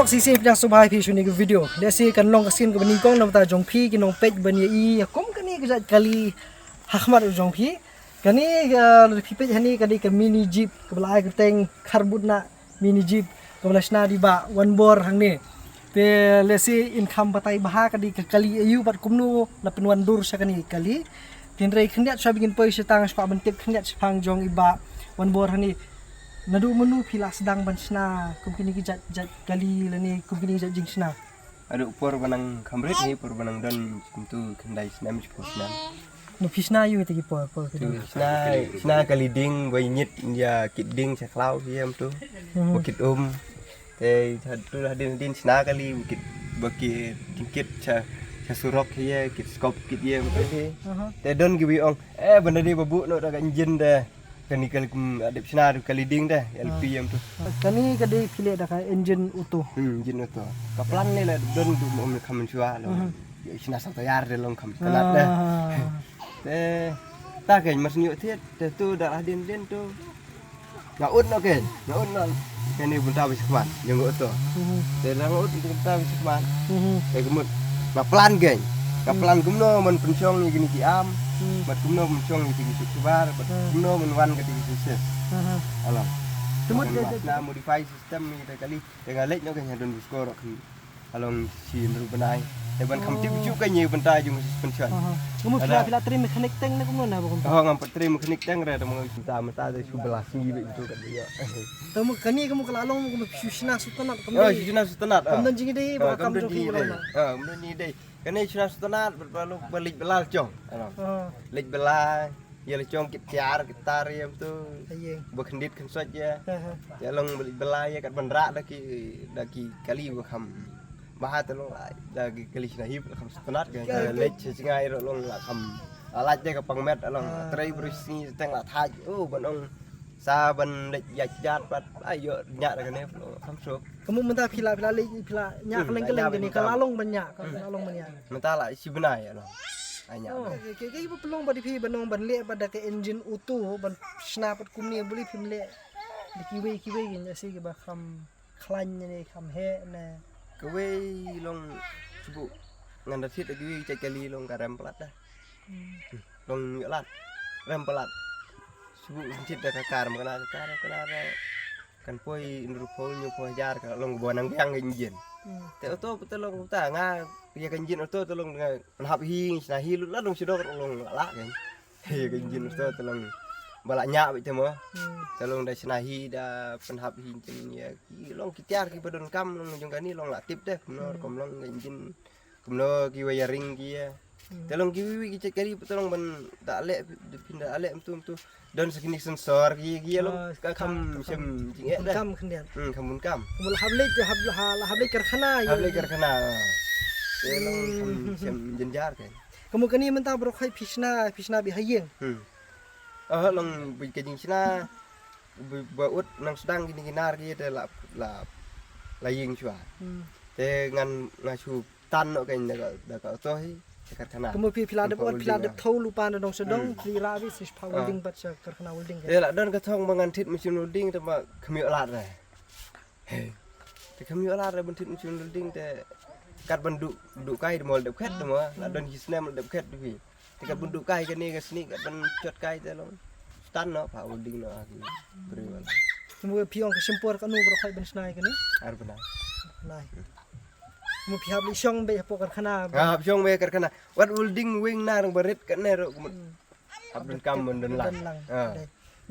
Vlog sisi yang subhai pi shuni video. Desi kan long kasin ko bani kong nam ta jong pi ki nong page bani I kom kani ka kali hakmat jong pi. Kani pi page hani kani ka mini jeep ka belai ka teng kharbut na mini jeep ka belasna di ba one bor hang ni. Te lesi income batai baha kadi ka kali ayu bat kumnu na penwan dur sa kani kali. Tinrai khniat sa bingin poi sa tang sa bantip khniat sa phang jong iba one bor hani. Nadu menu pila sedang bansna kumkini ki jat kali lani kumkini jat jingsna ada upor banang kamrit ni upor banang don tentu kendai senam cukup senam no pisna yu te ki por sna kali ding boy nyit ya kit ding saklau hiam tu bukit te tu din sna kali bukit tingkit cha surok hiya kit skop kit ye te don gibi ong benda ni babu no daga engine dah kani kali adep sna kali ding dah LP yang tu kani kadi pile da ka engine auto engine auto kaplan ni lah don tu om kamen chua lo sna sa tayar de long kam kanat dah te ta ken mas nyu thiet te tu darah din tu ngaut no ken ngaut no kani bunta bis kman yang auto te ngaut bunta bis kman te kemut kaplan ken kaplan kumno men pencong ni gini ki am bat kumno pencong ni ki subar bat kumno men wan ke ki ses alam tumut na modify system ni kali dengan lek no kan don skor kan along si ru benai e ban kham tip chu ka nyi bentai jung pencong kumut pila trim mechanic tank na kumno na ba kumno ngam trim mechanic tank ra mo mata de su belas ni begitu kan dia tamu kani kamu kalalong mo susna sutanat kamu susna sutanat kamu jingi dei ba kamu joki bola mun ni dei kani susna sutanat berlalu balik belal cong lik belal ya le cong kit tiar gitar yam tu bekendit kan saja ya long balik belal ya kat bandra daki kali ba kham bahat long dagi kali snahib kham sutanat ga lek singai long la kham alat de ka pangmet long trai berisi teng la thaj banong sa ban lek yat pat ayo nyak kan ne kham sok kamu minta pila nyak keleng gini kalalong banyak minta lah isi benai ya lo banyak kayak ibu pelong badi pi banong ban le pada ke engine auto ban snapat kumni beli pim le di kiwe gini sih ba kham khlan ni kham he na kiwe long subu ngan dasit kiwe cek kali long karem pelat dah long lat rem pelat subu cit dah karem kena kan poi nrupo nyu po jar ka long bonang yang engine te auto betelong ta nga ya engine auto tolong hap hi sna hi lu long sidok long la kan he engine auto tolong balak nyak be temo tolong da sna hi da penhap hi ya long kitiar ki badon kam long jong kani long la tip deh kumno kom long engine kumno ki wiring ki ya tolong ki cek kali tolong ban tak lek pindah alek tu don segini sensor gi lo kam sem jing dah kam kendian kamun kam mul hablek karkhana lo kam sem jenjar kan kamu kani mentah brokhai pisna bi hayeng long bi kejing sina baut nang sedang gini ginar gi te la laying chua te ngan ngasu tan no kan da ka to hi karkhana kamu pila de thau lupa na dong sedong lira bi sis pa welding bat sa karkhana welding ya la don ka thong mangan thit mesin welding te ma khmiyo lat re te khmiyo lat re ban thit mesin welding te kat bandu kai de mol de khet mo la don hisnem de khet bi te kat bandu kai ka ni ka sni kat ban chot kai te lo stan no pa welding no aki priwal kamu piong ke sempur kanu brokhai ban snai kani ar bana nai mu pihab li syong be po karkhana syong be karkhana wat welding wing na rang barit kan ne ro abdul kam den lang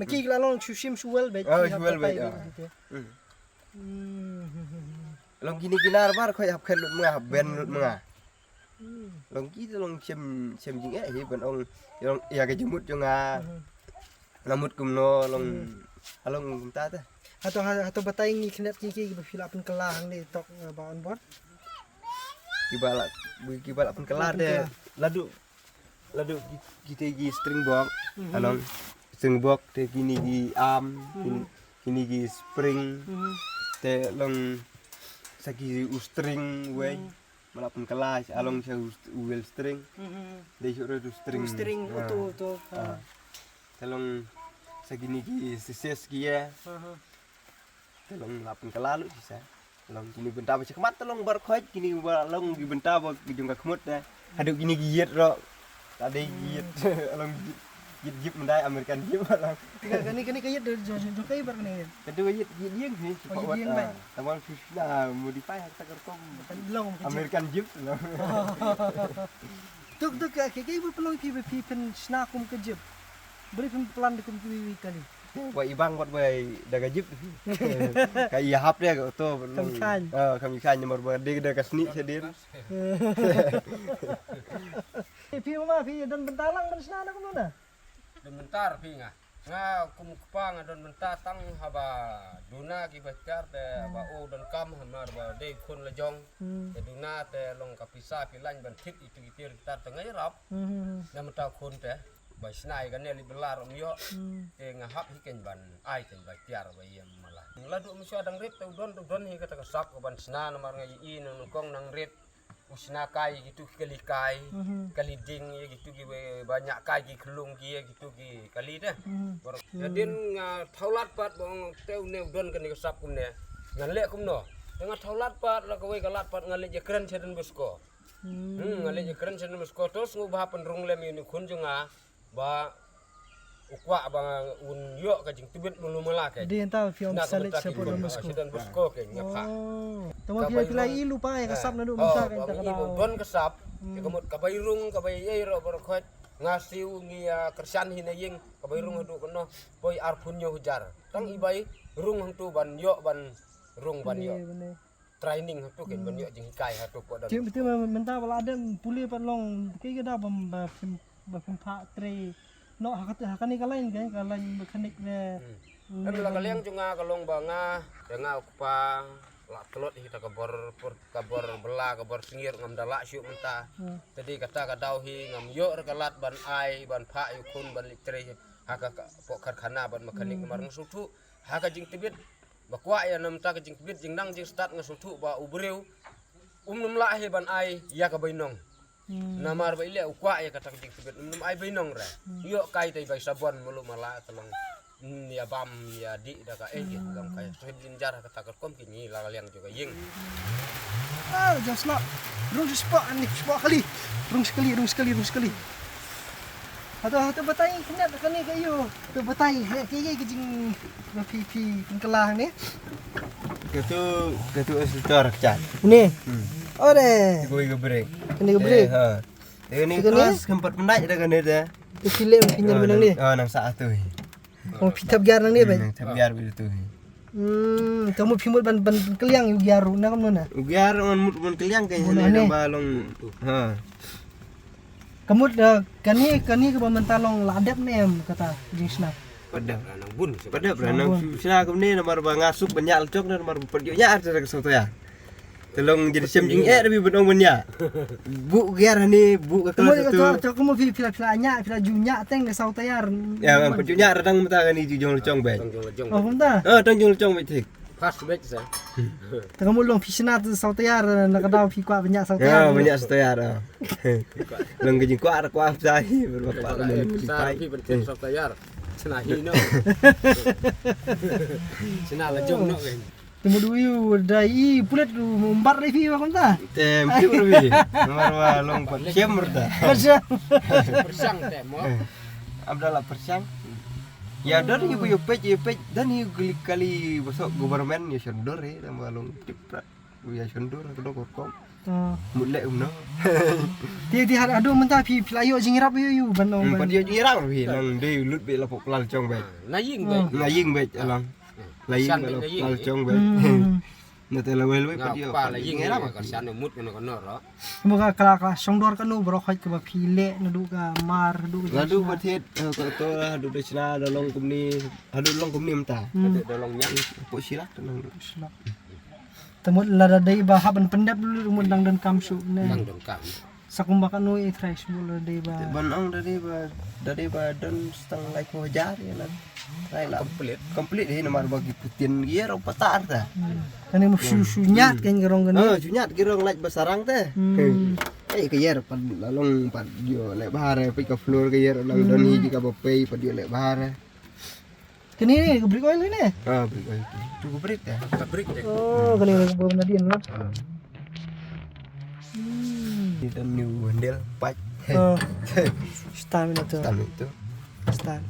meki lalong chusim suwel be suwel be long gini ginar bar khoi hab khen lut mga ben lut mga long ki long sem jing hi ban ong long ya ke jemut jo nga lamut kumno long along kumta ta atau batai ngi khnat ki befila pen kelang ni tok baon bot kibalak pun kelar deh ladu kita gi string box along string box te kini gi arm kini gi spring te long sagi string way malapun kelas along sa wheel string de sure string to telong sagini gi ses gi ya telong lapun kelalu sisa long kini bentar macam kemat long berkhoj kini long di bentar bak jung ka kemut dah haduk kini giat ro tadi giat long giat mendai American giat long Kani kayat jong kai bar kani. kedua giat giat ni Oh, giat baik. tamal fisna modify tak kerkom Kan long kecil. American giat long Tuk kay pelong pi pen snakum kejep. Beri pen pelan dekum pi kali. buat ibang buat daga giat kai hap dia tu kami kan nomor berde dah kasni sedir Pi mama pi dan bentalang dan snana kum na. Dan bentar pinga nga kum kupang don bentar tang haba duna ki bacar te ba o don kam hamar ba de kun lejong te duna te long kapisa pilan ban tit itu gitir tar tengah rap na mata kun te ba snai kan ne li belar yo te nga hap hiken ban ai ten ba tiar ba yem malah ladu musya dang rit te don hi kata kasap ban sna namar ngai i nang kong nang rit usna kai gitu kali kai kali ding ya gitu banyak kai gi kelung gi gitu gi kali dah jadi thaulat pat bong teu ne don kan kesap kum ne ngalek kum no dengan thaulat pat la kowe kalat pat ngalek je keren seden busko ngalek je keren seden busko terus ngubah penrung lem ini kun junga ba ukwa bang un yo ka jing tibet mulu mala ka Di entah pi om salit sepur don musko. seden busko ke nyapa Tama pila ilu pa kasap na do musa kan tak ibu don kesap kemut kabairung kabayai ro berkhot ngasiu ngia kersan hinaying kabairung hadu kono boy arpunyo hujar tang ibai rung hantu ban yo ban rung ban yo training hatu ken ban yo jing kai hatu ko dan Cik betul mentah wala ada pulih pat long kay kada bam pa tre no hakani kalain kan kalain mekanik ne. dan la kaliang junga kalong banga denga upang la telot kita kabor bela kabor singir ngam dalak syuk mentah jadi kata kadau hi ngam yo rekalat ban ai ban pha yukun ban litre haka pok karkhana ban mekanik mar ngsutu haka jing tibit bakwa ya nam ta jing tibit jing nang jing start ngsutu ba ubreu num la hi ban ai ya ka bainong namar ba ile ukwa ya kata jing tibit num ai bainong ra yo kai tai bai sabon mulu mala telong ya bam ya di daga gitu gam kaya sohib jinjar kata kerkom kini la liang juga ying Just nak rung spot ni spot kali. Rung sekali. Atau batai kena kani kayu. Tu batai kaya kejing pi pengkelah ni. ketu setor cat Ni. Ore. gue gebrek Kena gebrek. ha ini kelas keempat pendai dah kan dia Tu filem pinjam benang ni. nang saat tu Oh pitap gar nang ni ba. biar begitu Kamu pimut ban keliang yu garu na kamu na. biar mun keliang kayaknya ni balong ha Kamu kani ke mentalong ladap nem kata jingsna. pada nang bun pada beranang sina kemni nomor ngasuk banyak lecok dan nomor perjunya ada ke soto ya tolong jadi semjing lebih benong benya bu giar ni bu ke kelas itu Kamu pila anya pila junya teng ke sautayar. ya perjunya radang mata kan ni jujung lecong baik Oh benda. tanjung lecong baik pas bet sa Kamu long pisina tu sautayar nak kadau pi kwa banyak ya sautayar. banyak soto ya long gejing kuat sahi berbapak sa pi bertin sa tayar senahi no sena lejong no kan Temu dulu dai pulet tu membar pi kamu ta. tempi berbi nomor long siam berda Pasal persang temo Abdallah persang ya dari ibu pej dan ibu kali besok government ya sondor ya dan balong ciprat ya sondor atau korkom mulai umno Dia ada mentah pi pelayo jingirap yu banong. dia nyirang bi nang de lut be lapok pelal cong baik naying bet ngaying baik alang laying pelal cong baik nate lawel baik dia ngapa laying era kasan mut kono kono ro Semoga kelak songdor kanu berokhat ke pile nadu ka mar nadu. lalu bertiet ko hadu de sina dolong kumni hadu long kumni mta dolong nyang po silat nang Temut lada dai ba haban pendap dulu mundang dan kamsu nang ne. dong kam Sakumba kanu e fresh mulu dai ba. banong dari badan setengah like wajar ya lan lai lah komplit ini nomor bagi putin gier apa tar ta Kani mu sunyat kan gerong gani. junyat girong like besarang teh gier pad lalong pad dio le bahare pi ka floor gier lang don hi jika bapei pad dio le bahare Kini ni gebrik oil ni. Beri oil. Cukup berit ya. Pabrik deh. Oh, kali ni bawa nadian lah. Kita new handle pipe. Oh. Stamina tu. Stamina itu. Stand.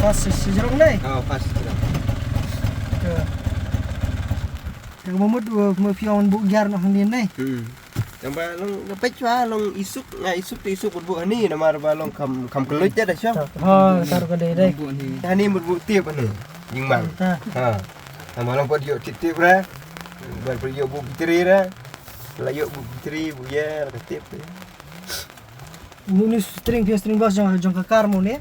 Pas sejarong ni. Pas sudah. Yang memut mafiawan bu giar nak handian ni. Yang balong dapat cua long isuk isuk bu ani nama balong kam kelut dah syam. Oh, taruh kedai dai. Hani bu tiap ani. Jimbang. Nama long pot yuk titip ra. Bar yuk bu bitri ra. La yuk bu bitri bu ya ketip. Ini string bas jong kakar mu ni.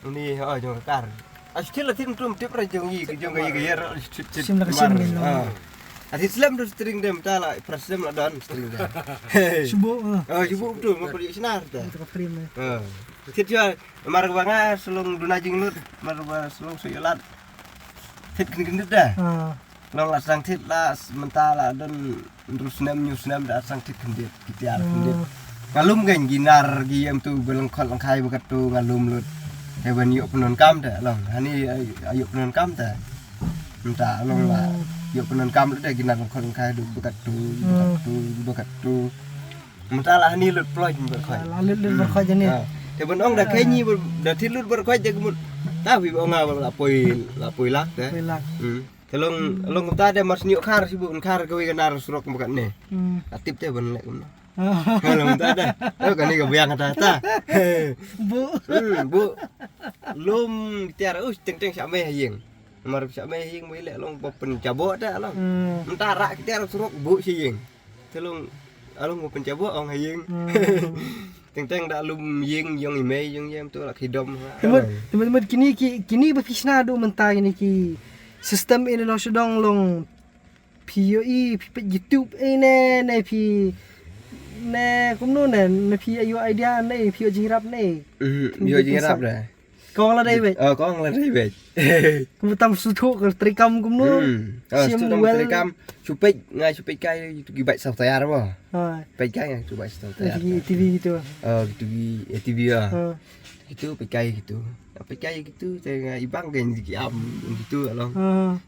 Ini jong kakar. Astil lah tim tip ra jong gaya Sim nak sim ni. Asyik Islam tu string dia betul lah. Prasem lah dan string dia. Subuh. Subuh betul. Mau pergi senar tu. Itu frame ni. Kita jual. Marah bangga selong dunajing lut. Marah selong soyalat. Fit kena dah. Long lah sang tit lah mentala dan terus nyus dah sang tit kena kita kena. Ngalum kan ginar giam tu belengkot langkai bekat tu ngalum lut. Hewan yuk penon kam dah long. Hani ayuk penon kam dah. Entah long lah. Yuk penon kam lut dah ginar langkot langkai tu bekat tu. Mentala hani lut ploy berkoi. Lalu berkoi je ni. Hewan ong dah kenyi dah tilut berkoi je kemud. Tapi ong lapoi lak dah. Kalau long kita ada mas niuk kar sibuk kar kau ikan surok bekat ni. Atip teh ben lek. Kalau kita ada, tahu kan ni kebayang kata. Bu. Lum tiara teng siapa yang. Mar siapa yang boleh long pen cabok dah long. Mentara kita surok bu sing. Telung alung pen cabok ong yang. Teng dak lum ying yang imei yang tu lak hidom. Teman-teman kini berfisna do mentai ni ki sistem Indonesia dong long POE YouTube ni kumno ni ayu idea ni PO jingrap ni. PO jingrap dah. Kong lah dai bet. Kong lah dai bet. Kum tam suthuk trikam kumno. Sim well trikam supek ngai supek kai tu gibat sa tayar ba. Pai kai tu gibat sa tayar. TV gitu. Gitu TV ah. Itu pekai gitu. Pekai gitu saya ibang kan am gitu along.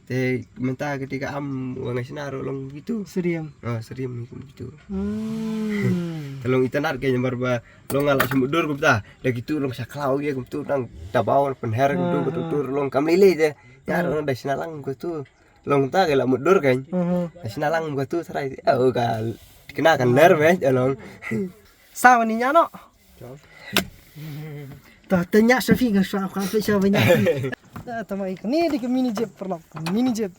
Saya mentah ketika am orang senar along gitu. Seriam. Seriam gitu. Tolong itanar kayaknya barba long alak sumudur kumta. Dah gitu long saklau ya kumtu nang tabau penher kumtu betul long kamlile je. Ya long dah sinalang kumtu. Long ta kayak mudur kan. Dah sinalang kumtu sarai. Kal dikenakan ler weh along. Sao ni nyano? Tah tanya Syafiq kan Syafiq banyak. Tamai ni di mini jeep perlap. Mini jeep.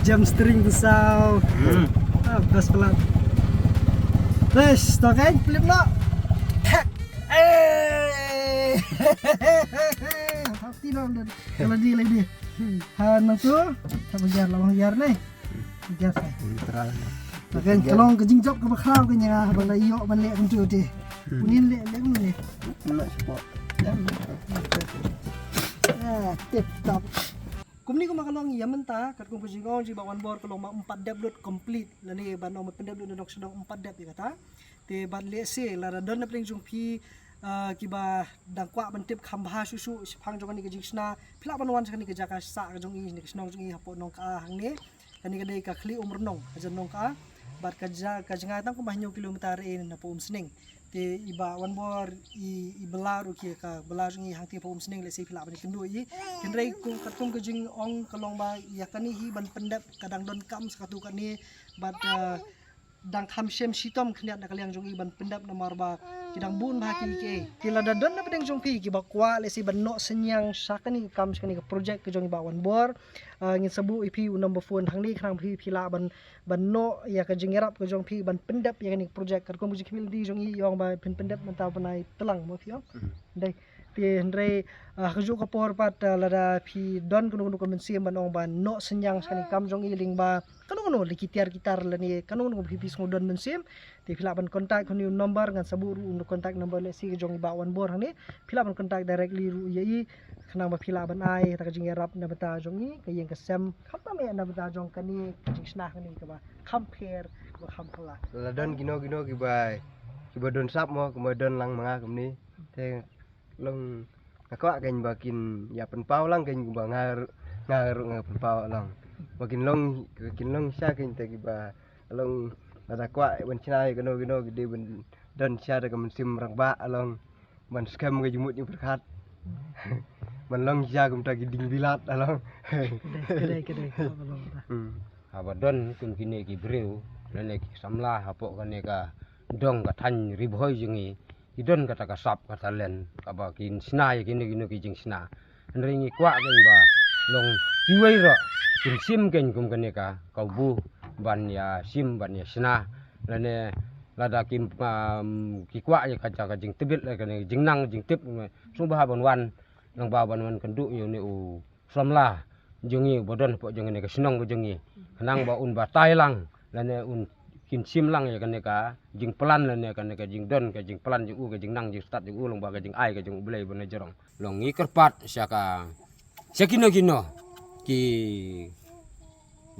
Jam string besar. Bas pelat. Wes, tak kan? Flip nak. Hati nak kalau dia lagi. Han tu, tak bejar lah bejar ni. Bejar saya. Tak kan? Kalau kejingjok ke bakal ke nyah, bala iyo balik untuk dia. Kunin le ni. Nak support. Tip top. Kum ni ko makalong yaman ta kat kum pujingong ji bawan bor kalong ma 4 dep lut complete lani ban no pendep lut nok sedong 4 dep ya kata te ban le se la don na pling jung phi kiba dang kwa ban tip kham bha susu phang jong ni ke jingsna phila ban wan sakani ke jaka sa ka jong i ni snong jong i hapo nong ka hang ni kani ke dei ka khli umr nong ajan nong ka bat ka ja ka janga tang ko bahnyo kilometer in na po sning te iba wan bor i belaru ki ka belaru ngi hang ti po sning le se phila ban kendu i kenrei ku katung ke jing ong kalong ba yakani hi ban pendap kadang don kam sakatu kani bat dang kham shem sitom khniat na kaliang jong i ban pendap na marba kidang bun ba ki ke kila da don na pedeng jong pi ki ba kwa le si ban no senyang sakani kam sakani ka project ke jong i ba wan bor ngin sabu ipi number phone hang ni khang pi phila ban no ya ka jingerap ke jong pi ban pendap ya ni project kar ko mu jikmil di jong i yong ba pendap man ta banai telang mo fi dai ti hendrei khaju ka por pat lada phi don kuno kuno mensi ban ong ban no senyang sakani kam jong i ling ba kanu kuno likitar gitar lani kanu kuno phi pis ngodon mensim ti phila ban contact kunu number ngan saburu untuk contact number le si jong ba wan bor hani phila ban contact directly ru ye khnang ba phila ban ai ta jing rap na bata jong ni ka yeng ka sem khata me na bata jong kani jing sna kani ka ba compare ba kham phala La don gino kiba don sap mo kuma don lang mga kumni te long ako akan bakin ya penpau lang kan kuba ngar penpau lang bakin long sya kan te kiba long ada kwa ban chinai gino gede ban don sya da kam sim rangba along ban scam ga jumut ni berkat ban long sya kum ta giding bilat along kedai Haba don kum kini ki breu lene ki samla hapo kane ka dong ka than ribhoi jingi idon kata ka sap kata len kaba kin sna ye kini ki jing sna ringi kwa kan ba long kiwei ro kin sim ken kum kane ka kau bu ban ya sim ban ya sna lene lada kim ki kwa ye kaca ka jing tebit le kane jing nang jing tip su ba ban wan nang ba ban wan kendu yo ne u samla jungi bodon po jungi ne ka snong bo jungi nang ba un ba tai lang lene un kin sim lang ya kane ka jing pelan lene kane ka jing don ka jing pelan jing u ka jing nang jing start jing u long ba ka jing ai ka jing blai bon jerong long ngi kerpat syaka sekino ki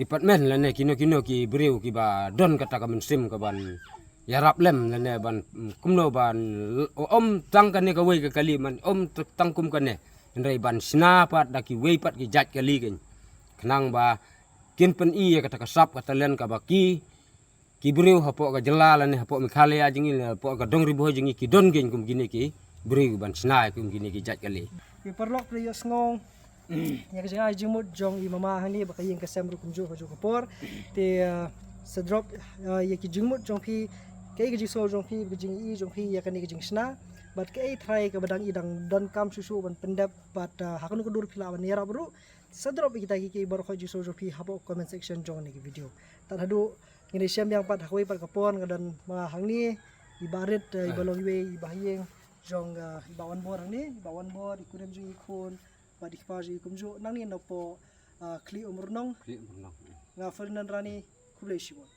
department lene kino ki breu ki ba don kata ka mensim ka ban ya rap lem lene ban kumno ban om tang kane ka wei ka kali man om tang kum kane ndai ban sna pat da ki wei pat ki jat kali ken kenang ba kin pen i kata ka sap kata len ka ba ki breu hapo ka jela lane hapo mi khale a jingi hapo ka dong ribo jingi ki don gen kum gini ki breu ban sna kum gini ki jat kali ki perlok priyo ngong ya ka jang jimut jong i mama hani ba kayeng ka sem ru kum jo ka por te sa drop ya ki jingmut jong phi kay ka jiso jong phi ka jing i jong phi ya ka ni ka jing sna but kay try ka badang idang don kam susu ban pendap but hakunu ko dur phila ban yara bru sa drop kita ki bar kho jiso jong phi hapo comment section jong ni video tan hadu ngini siam yang pat hakoi pat kapon ngadan ma hangni ibarit ibalong we ibahiyeng jong ibawan bor hangni ibawan bor ikurem jing ikon ba dikpaji kumjo nang ni no po kli umur nong nga Ferdinand Rani kublai shibon